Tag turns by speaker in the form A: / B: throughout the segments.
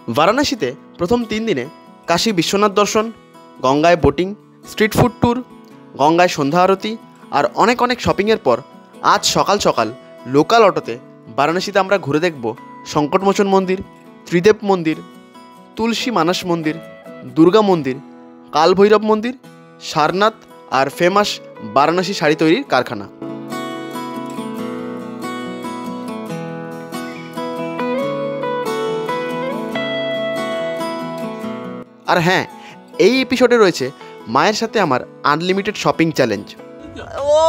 A: বারাণসীতে প্রথম 3 দিনে কাশী বিশ্বনাথ দর্শন, গঙ্গায় বোটিং, স্ট্রিট ফুড ট্যুর, গঙ্গায় সন্ধ্যা আরতি আর অনেক অনেক শপিংয়ের পর আজ সকাল সকাল লোকাল অটোতে বারাণসীতে আমরা ঘুরে দেখব সংকটমোচন মন্দির, ত্রিদেব মন্দির, তুলসী মানস মন্দির, দুর্গা মন্দির, কালভৈরব মন্দির, সারনাথ আর ফেমাস বারাণসী শাড়ি তৈরির কারখানা। আর হ্যাঁ, এই এপিসোডে রয়েছে মায়ের সাথে আমার আনলিমিটেড শপিং চ্যালেঞ্জ। ও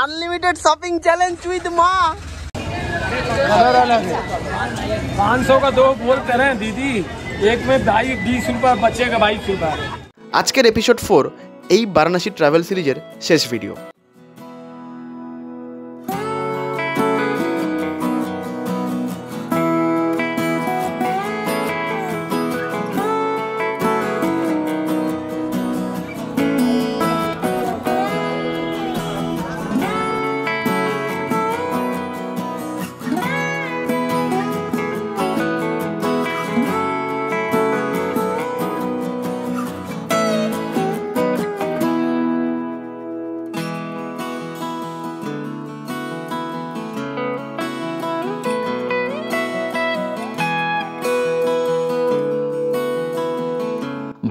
A: আনলিমিটেড শপিং চ্যালেঞ্জ উইথ মা।
B: 500 का 2 बोलते हैं दीदी, एक में 20 रुपये बचेगा, 22 रुपये।
A: আজকের এপিসোড 4 এই বারাণসী ট্রাভেল সিরিজের শেষ ভিডিও।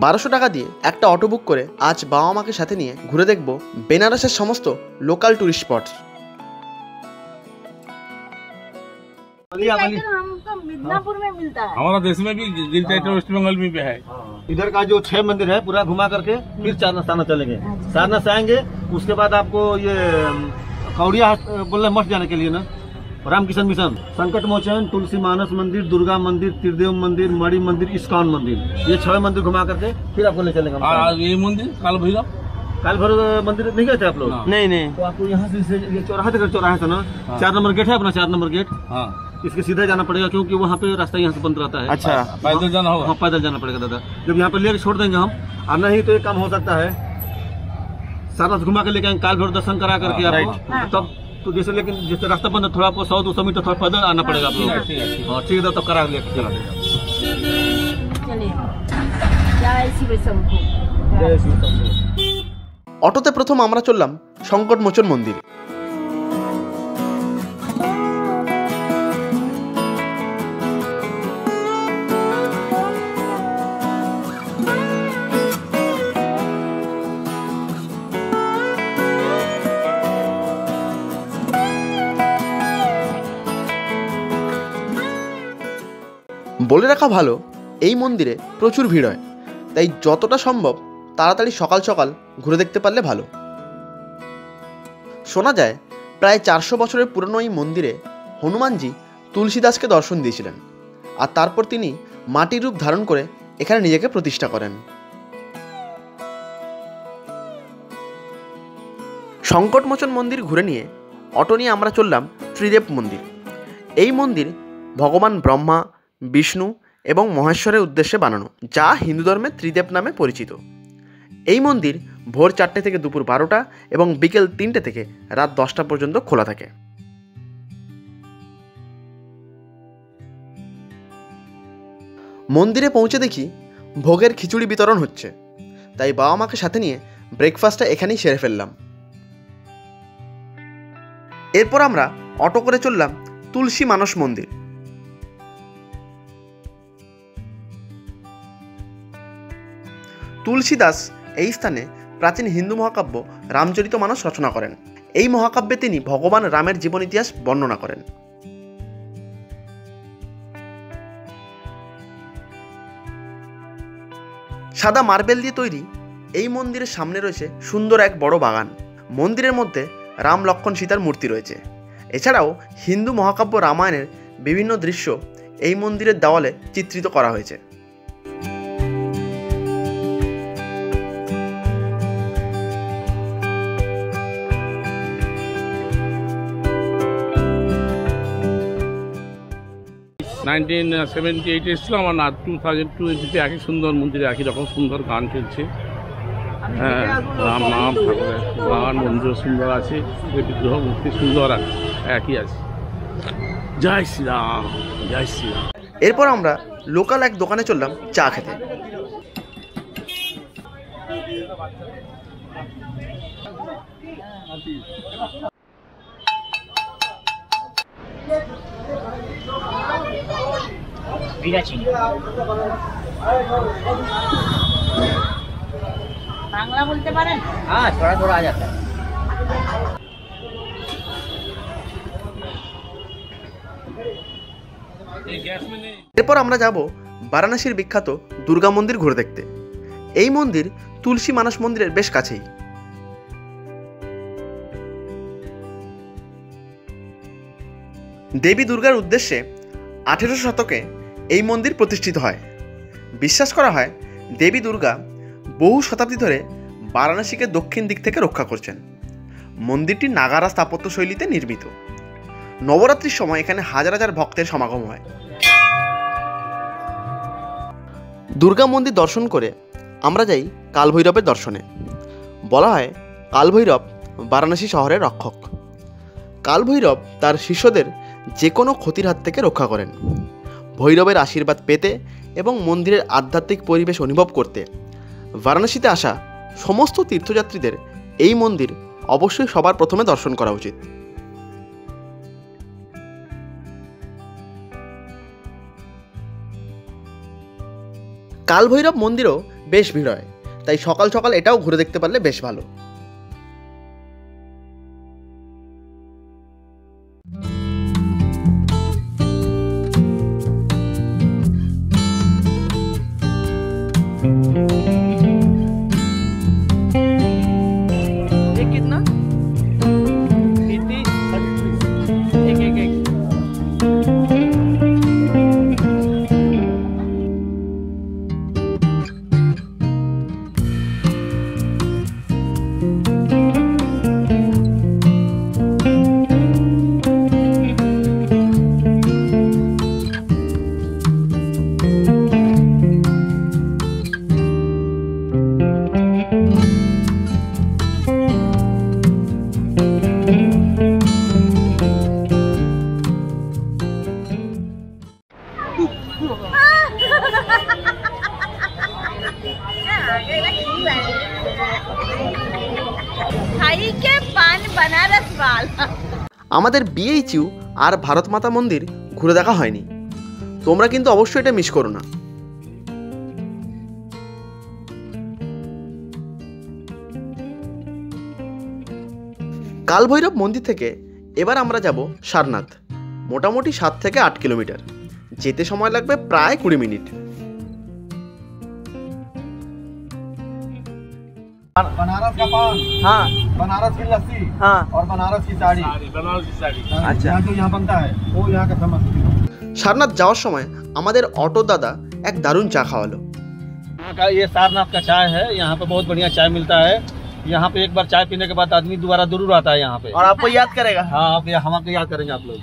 A: $1200 টাকা দিয়ে একটা অটো বুক করে আজ বাবা মাকে সাথে নিয়ে ঘুরে দেখব বেনারসের সমস্ত লোকাল টুরিস্ট স্পটস।
C: मिदनापुर में मिलता है,
B: हमारा देश में भी गिरता वेस्ट बंगाल में भी है।
D: इधर का जो 6 मंदिर है पूरा घुमा करके फिर सारनाथ चलेंगे। सारनाथ से आएंगे, उसके बाद आपको ये कौड़िया बोलने मठ जाने के लिए ना, रामकिशन मिशन, संकट मोचन, तुलसी मानस मंदिर, दुर्गा मंदिर, त्रिदेव मंदिर, मणि मंदिर, इस्कॉन मंदिर, ये 6 मंदिर घुमा करके फिर आपको ले चलेंगे।
B: ये मंदिर काल भैरव
D: मंदिर नहीं गए थे आप लोग? नहीं। तो आपको यहाँ से ये चौराहा तक, चौराहे से ना 4 नंबर गेट है अपना, 4 नंबर गेट। हाँ, इसके सीधे जाना पड़ेगा क्योंकि वहाँ पे रास्ता यहाँ से बंद रहता है। अच्छा, पैदल जाना होगा? हाँ, पैदल जाना पड़ेगा दादा। जब यहाँ पे लेकर छोड़ देंगे हम, और नहीं तो एक काम हो सकता है, सारनाथ घुमा के लेके काल भैरव दर्शन करा करके आपको, तब तो जैसे, लेकिन जैसे रास्ता बंद है थोड़ा, आपको 100-200 मीटर थोड़ा पैदल आना पड़ेगा आप लोगों को। ठीक है, तब करा लेके चला देगा।
A: অটোতে প্রথম আমরা চললাম সংকটমোচন মন্দিরে। বলে রাখা ভালো, এই মন্দিরে প্রচুর ভিড় হয়, তাই যতটা সম্ভব তাড়াতাড়ি সকাল সকাল ঘুরে দেখতে পারলে ভালো। শোনা যায় প্রায় 400 বছরের পুরনো এই মন্দিরে হনুমানজি তুলসীদাসকে দর্শন দিয়েছিলেন, আর তারপর তিনি মাটির রূপ ধারণ করে এখানে নিজেকে প্রতিষ্ঠা করেন। সংকটমোচন মন্দির ঘুরে নিয়ে অটো নিয়ে আমরা চললাম ত্রিদেব মন্দির। এই মন্দির ভগবান ব্রহ্মা, বিষ্ণু এবং মহেশ্বরের উদ্দেশ্যে বানানো, যা হিন্দু ধর্মে ত্রিদেব নামে পরিচিত। এই মন্দির ভোর 4টে থেকে দুপুর 12টা এবং বিকেল 3টে থেকে রাত 10টা পর্যন্ত খোলা থাকে। মন্দিরে পৌঁছে দেখি ভোগের খিচুড়ি বিতরণ হচ্ছে, তাই বাবা মাকে সাথে নিয়ে ব্রেকফাস্টটা এখানেই সেরে ফেললাম। এরপর আমরা অটো করে চললাম তুলসী মানস মন্দির। তুলসীদাস এই স্থানে প্রাচীন হিন্দু মহাকাব্য রামচরিতমানস রচনা করেন। এই মহাকাব্যে তিনি ভগবান রামের জীবন ইতিহাস বর্ণনা করেন। সাদা মার্বেল দিয়ে তৈরি এই মন্দিরের সামনে রয়েছে সুন্দর এক বড় বাগান। মন্দিরের মধ্যে রাম, লক্ষ্মণ, সীতার মূর্তি রয়েছে। এছাড়াও হিন্দু মহাকাব্য রামায়ণের বিভিন্ন দৃশ্য এই মন্দিরের দেওয়ালে চিত্রিত করা হয়েছে।
B: এসেছিল আমার না, 2020-তে একই সুন্দর মন্দিরে একই রকম সুন্দর গান চলছে। হ্যাঁ, রাম নাম, ঠাকুরের গান, মন্দির সুন্দর আছে, বিগ্রহ মূর্তি সুন্দর আছে, একই আছে। জয় শ্রীরাম, জয় শ্রীরাম।
A: এরপর আমরা লোকাল এক দোকানে চললাম চা খেতে।
C: বাংলা বলতে পারেন?
E: हाँ थोड़ा थोड़ा आ जाता है।
A: এরপর আমরা যাব বারাণসীর বিখ্যাত দুর্গা মন্দির ঘুরে দেখতে। এই মন্দির তুলসী মানস মন্দিরের বেশ কাছেই। দেবী দুর্গার উদ্দেশ্যে 18 শতকে এই মন্দির প্রতিষ্ঠিত হয়। বিশ্বাস করা হয় দেবী দুর্গা বহু শতাব্দী ধরে বারাণসীকে দক্ষিণ দিক থেকে রক্ষা করছেন। মন্দিরটি নাগারা স্থাপত্য শৈলীতে নির্মিত। নবরাত্রির সময় এখানে হাজার হাজার ভক্তের সমাগম হয়। দুর্গা মন্দির দর্শন করে আমরা যাই কালভৈরবের দর্শনে। বলা হয় কালভৈরব বারাণসী শহরের রক্ষক। কালভৈরব তার শিষ্যদের যে কোনো ক্ষতির হাত থেকে রক্ষা করেন। ভৈরবের আশীর্বাদ পেতে এবং মন্দিরের আধ্যাত্মিক পরিবেশ অনুভব করতে বারাণসীতে আসা সমস্ত তীর্থযাত্রীদের এই মন্দির অবশ্যই সবার প্রথমে দর্শন করা উচিত। কালভৈরব মন্দিরও বেশ ভিড় হয়, তাই সকাল সকাল এটাও ঘুরে দেখতে পারলে বেশ ভালো। আমাদের BHU আর ভারত মাতা মন্দির ঘুরে দেখা হয়নি, তোমরা কিন্তু অবশ্যই এটা মিস করো না। কালভৈরব মন্দির থেকে এবার আমরা যাব সারনাথ। মোটামুটি 7 থেকে 8 কিলোমিটার, যেতে সময় লাগবে প্রায় 20 মিনিট।
D: बनारस का पान,
A: हाँ,
D: बनारस की लस्सी,
A: हाँ,
D: और बनारस की साड़ी।
A: अच्छा,
D: जो यहाँ बनता है वो यहाँ का फेमस।
A: সারনাথ যাওয়ার সময় আমাদের অটো দাদা এক দারুণ চা খাওয়ালো।
D: यहाँ का ये सारनाथ का चाय है, यहाँ पे बहुत बढ़िया चाय मिलता है। यहाँ पे एक बार चाय पीने के बाद आदमी दोबारा जरूर आता है यहाँ पे,
A: और आपको याद करेगा।
D: हाँ हम आपको याद करेंगे आप लोग।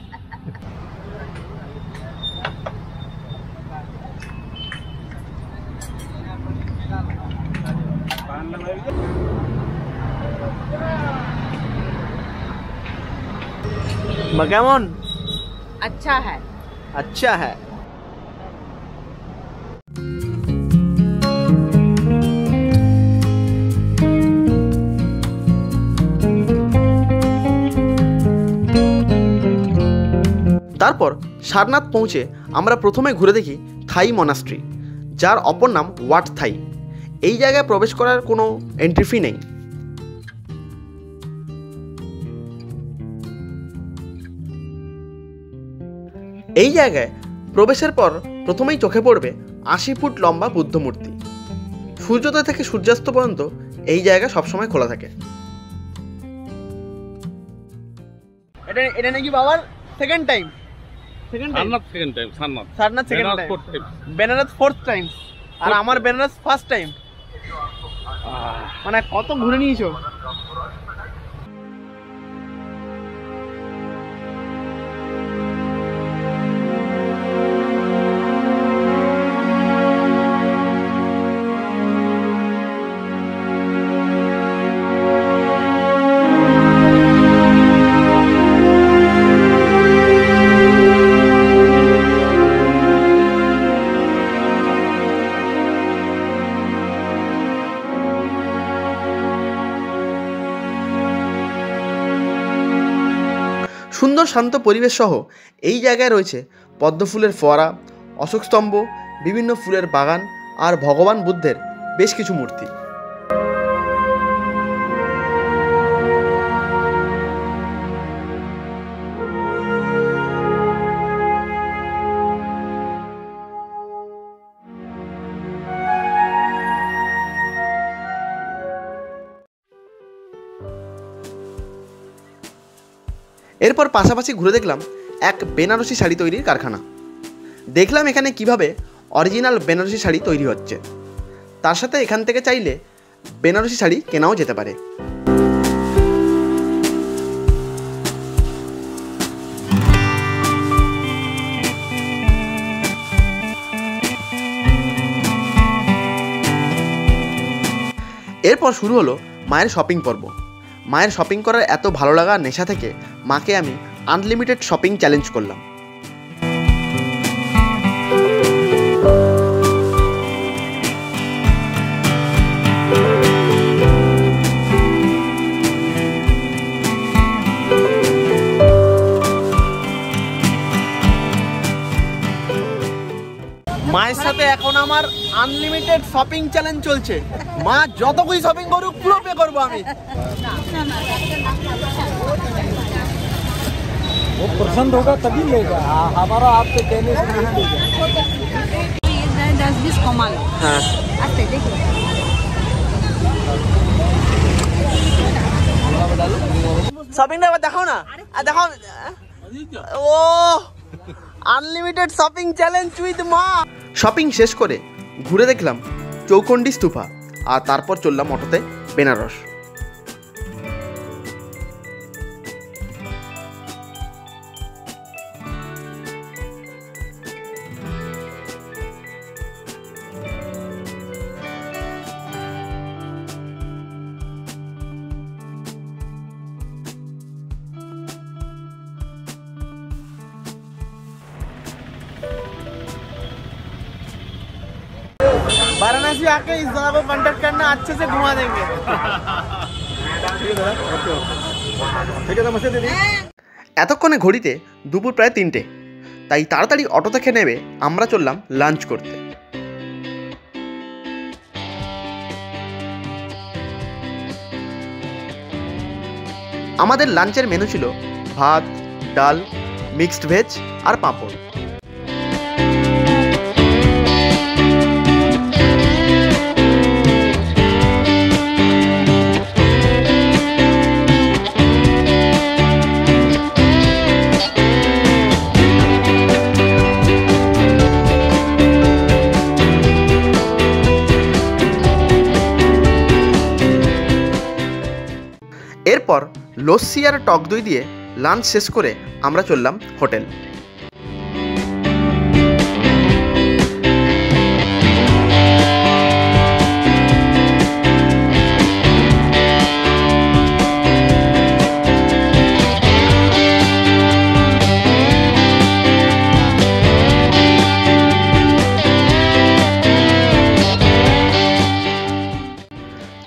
A: কেমন?
C: अच्छा है।
A: अच्छा है। তারপর সারনাথ পৌঁছে আমরা প্রথমে ঘুরে দেখি থাই মনাস্ট্রি, যার অপর নাম ওয়াট থাই। এই জায়গায় প্রবেশ করার কোনো এন্ট্রি ফি নেই। এই জায়গায় প্রবেশের পর প্রথমেই চোখে পড়বে 80 ফুট লম্বা বুদ্ধ মূর্তি। সূর্যোদয় থেকে সূর্যাস্ত পর্যন্ত এই জায়গা সবসময় খোলা থাকে। এটা নাকি বাবার second time, Sarnath second time, Benares fourth time, আর আমার বেনারস ফার্স্ট টাইম। মানে কত ঘুরে নিয়েছো। সুন্দর শান্ত পরিবেশ সহ এই জায়গায় রয়েছে পদ্মফুলের ফোয়ারা, অশোক স্তম্ভ, বিভিন্ন ফুলের বাগান আর ভগবান বুদ্ধের বেশ কিছু মূর্তি। এরপর পাশাপাশি ঘুরে দেখলাম এক বেনারসি শাড়ি তৈরির কারখানা। দেখলাম এখানে কিভাবে অরিজিনাল বেনারসি শাড়ি তৈরি হচ্ছে। তার সাথে এখান থেকে চাইলে বেনারসি শাড়ি কেনাও যেতে পারে। এরপর শুরু হলো মায়ের শপিং পর্ব। মায়ের শপিং করার এত ভালো লাগার নেশা থেকে মাকে আমি আনলিমিটেড শপিং চ্যালেঞ্জ করলাম। মায়ের সাথে এখন আমার আনলিমিটেড শপিং চ্যালেঞ্জ চলছে। মা যত কিছু শপিং করুক পুরো পে করবো আমি।
E: वो पसंद होगा तभी लेगा, हमारा आपके कहने से नहीं लेगा।
C: 10-20 कमा लो।
A: हाँ শপিংটা এবার দেখাও না, দেখাও। ও আনলিমিটেড শপিং চ্যালেঞ্জ উইথ মা। শপিং শেষ করে ঘুরে দেখলাম চৌখণ্ডী স্তূপা, আর তারপর চললাম অটোতে বেনারস। वाराणसी आके इस जगह को कांटेक्ट करना, अच्छे से घुमा देंगे। এতক্ষণে ঘড়িতে দুপুর প্রায় 3টে, তাই তাড়াতাড়ি অটো থেকে নেমে আমরা চললাম লাঞ্চ করতে। আমাদের লাঞ্চের মেনু ছিল ভাত, ডাল, মিক্সড ভেজ আর পাঁপড়। এরপর লস্যি আর টক দই দিয়ে লাঞ্চ শেষ করে আমরা চললাম হোটেল।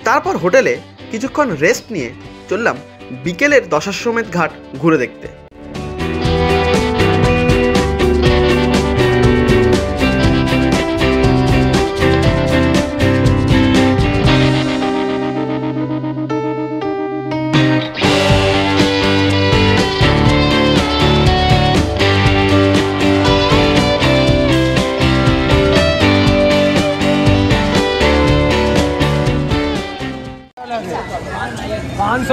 A: তারপর হোটেলে কিছুক্ষণ রেস্ট নিয়ে চললাম বিকেলের দশাশ্বমেধ ঘাট ঘুরে দেখতে।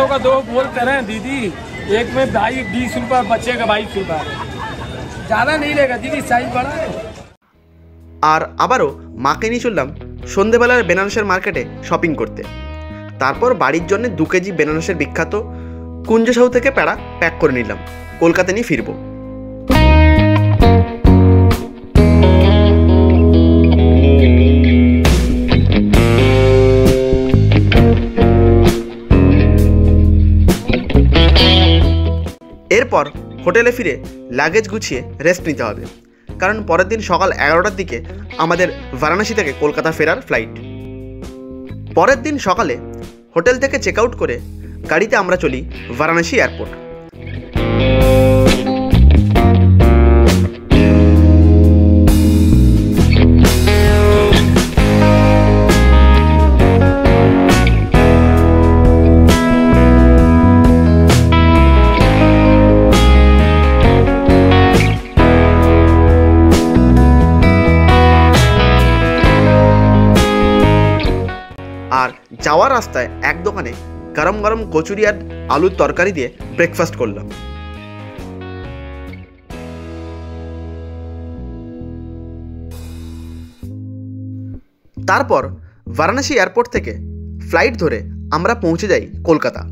E: का 2 बोल करें दीदी, एक में 20 रुपये बचेगा, 22 रुपये ज़्यादा नहीं लेगा दीदी, साइज बड़ा है।
A: আর আবারও মাকে নিয়ে চললাম সন্ধেবেলার বেনারসের মার্কেটে শপিং করতে। তারপর বাড়ির জন্য 2 কেজি বেনারসের বিখ্যাত কুঞ্জ সাহু থেকে প্যাড়া প্যাক করে নিলাম, কলকাতা নিয়ে ফিরবো। এরপর হোটেলে ফিরে লাগেজ গুছিয়ে রেস্ট নিতে হবে, কারণ পরের দিন সকাল 11টার দিকে আমাদের বারাণসী থেকে কলকাতা ফেরার ফ্লাইট। পরের দিন সকালে হোটেল থেকে চেক আউট করে গাড়িতে আমরা চলি বারাণসী এয়ারপোর্ট। যাওয়ার রাস্তায় এক দোকানে গরম গরম কচুরি আর আলুর তরকারি দিয়ে ব্রেকফাস্ট করলাম। তারপর বারাণসী এয়ারপোর্ট থেকে ফ্লাইট ধরে আমরা পৌঁছে যাই কলকাতা।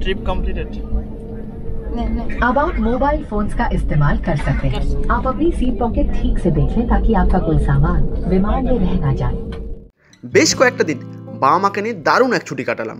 A: Trip completed.
F: अब आप मोबाइल फोन्स का इस्तेमाल कर सकते हैं। आप अपनी सीट पॉकेट ठीक से देख लें ताकि आपका कोई सामान विमान में रह ना जाए।
A: বেশ কয়েকটা দিন বাবা মাকে নিয়ে দারুণ এক ছুটি কাটালাম।